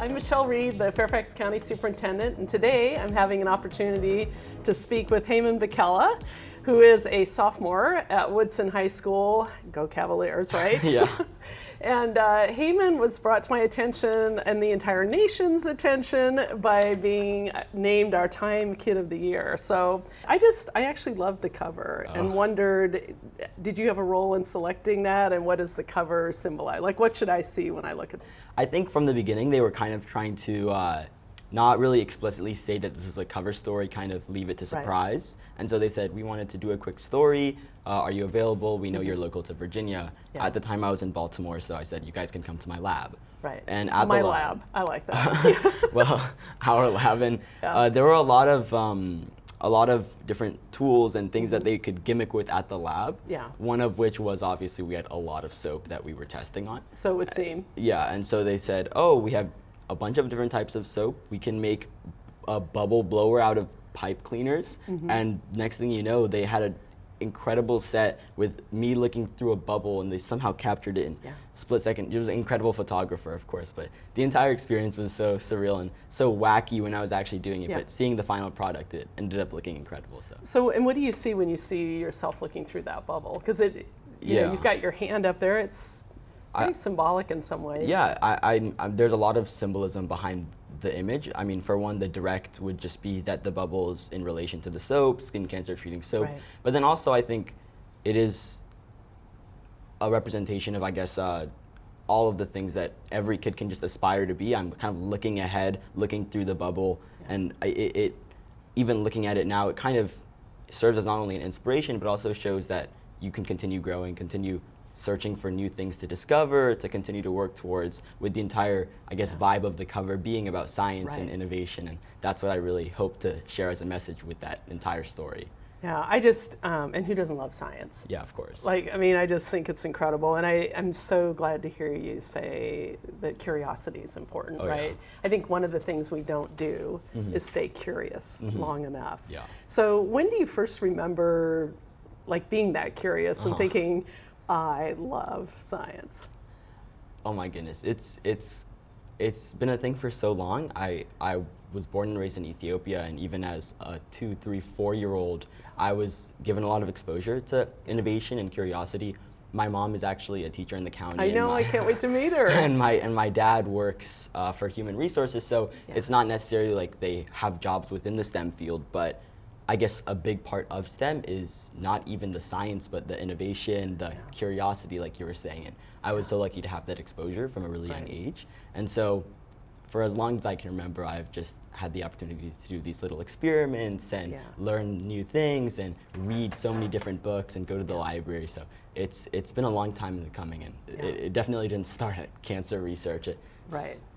I'm Michelle Reed, the Fairfax County Superintendent, and today I'm having an opportunity to speak with Heyman Bekele, who is a sophomore at Woodson High School. Go Cavaliers, right? Yeah. And Heyman was brought to my attention and the entire nation's attention by being named our Time Kid of the Year. So I actually loved the cover and wondered, did you have a role in selecting that, and what does the cover symbolize? Like, what should I see when I look at it? I think from the beginning they were kind of trying to not really explicitly say that this was a cover story, kind of leave it to surprise. Right. And so they said, we wanted to do a quick story. Are you available? We know you're local to Virginia. Yeah. At the time I was in Baltimore, so I said, you guys can come to my lab. Right. And at my the lab, I like that. Well, our lab, and there were a lot of different tools and things that they could gimmick with at the lab. Yeah. One of which was obviously we had a lot of soap that we were testing on. So it would seem. Yeah, and so they said, oh, we have a bunch of different types of soap. We can make a bubble blower out of pipe cleaners. And next thing you know, they had an incredible set with me looking through a bubble, and they somehow captured it in a split second. It was an incredible photographer, of course, but the entire experience was so surreal and so wacky when I was actually doing it. But seeing the final product, it ended up looking incredible. So and what do you see when you see yourself looking through that bubble? Because you know, you've got your hand up there. It's pretty symbolic in some ways. Yeah, I there's a lot of symbolism behind the image. I mean, for one, the direct would just be that the bubbles in relation to the soap, skin cancer treating soap. Right. But then also I think it is a representation of, I guess, all of the things that every kid can just aspire to be. I'm kind of looking ahead, looking through the bubble, and it even looking at it now, it kind of serves as not only an inspiration, but also shows that you can continue growing, continue searching for new things to discover, to continue to work towards, with the entire, I guess, vibe of the cover being about science and innovation. And that's what I really hope to share as a message with that entire story. Yeah, I just, and who doesn't love science? Yeah, of course. Like, I mean, I just think it's incredible. And I'm so glad to hear you say that curiosity is important, right? Yeah. I think one of the things we don't do is stay curious long enough. Yeah. So when do you first remember, like, being that curious and thinking, I love science? Oh my goodness, it's been a thing for so long. I was born and raised in Ethiopia, and even as a 2, 3, 4-year-old, I was given a lot of exposure to innovation and curiosity. My mom is actually a teacher in the county. I know, I can't wait to meet her. And my dad works for human resources, so it's not necessarily like they have jobs within the STEM field, but I guess a big part of STEM is not even the science, but the innovation, the curiosity, like you were saying. And I was so lucky to have that exposure from a really young age. And so for as long as I can remember, I've just had the opportunity to do these little experiments and learn new things and read so many different books and go to the library. So it's been a long time in the coming, and it definitely didn't start at cancer research. It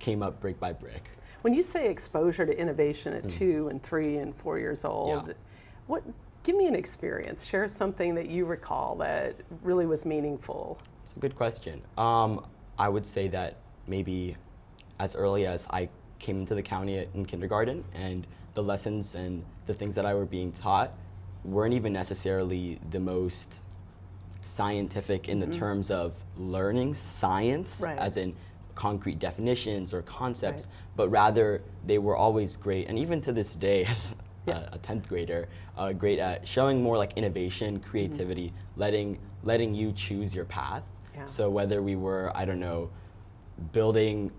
came up brick by brick. When you say exposure to innovation at 2 and 3 and 4 years old, give me an experience. Share something that you recall that really was meaningful. It's a good question. I would say that maybe as early as I came into the county in kindergarten, and the lessons and the things that I were being taught weren't even necessarily the most scientific in the terms of learning science, as in concrete definitions or concepts, but rather they were always great, and even to this day as a 10th grader, great at showing more like innovation, creativity, letting you choose your path. So whether we were, I don't know, building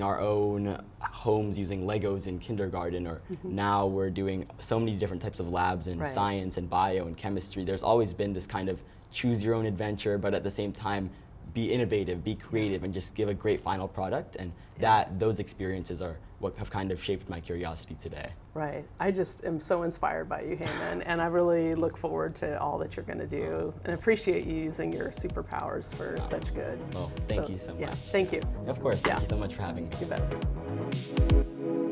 our own homes using Legos in kindergarten, or now we're doing so many different types of labs in science and bio and chemistry, there's always been this kind of choose your own adventure, but at the same time be innovative, be creative, and just give a great final product. And those experiences are what have kind of shaped my curiosity today. Right. I just am so inspired by you, Heyman, and I really look forward to all that you're going to do, and appreciate you using your superpowers for such good. Well, thank you so much. Thank you. Of course. Thank you so much for having me. You bet.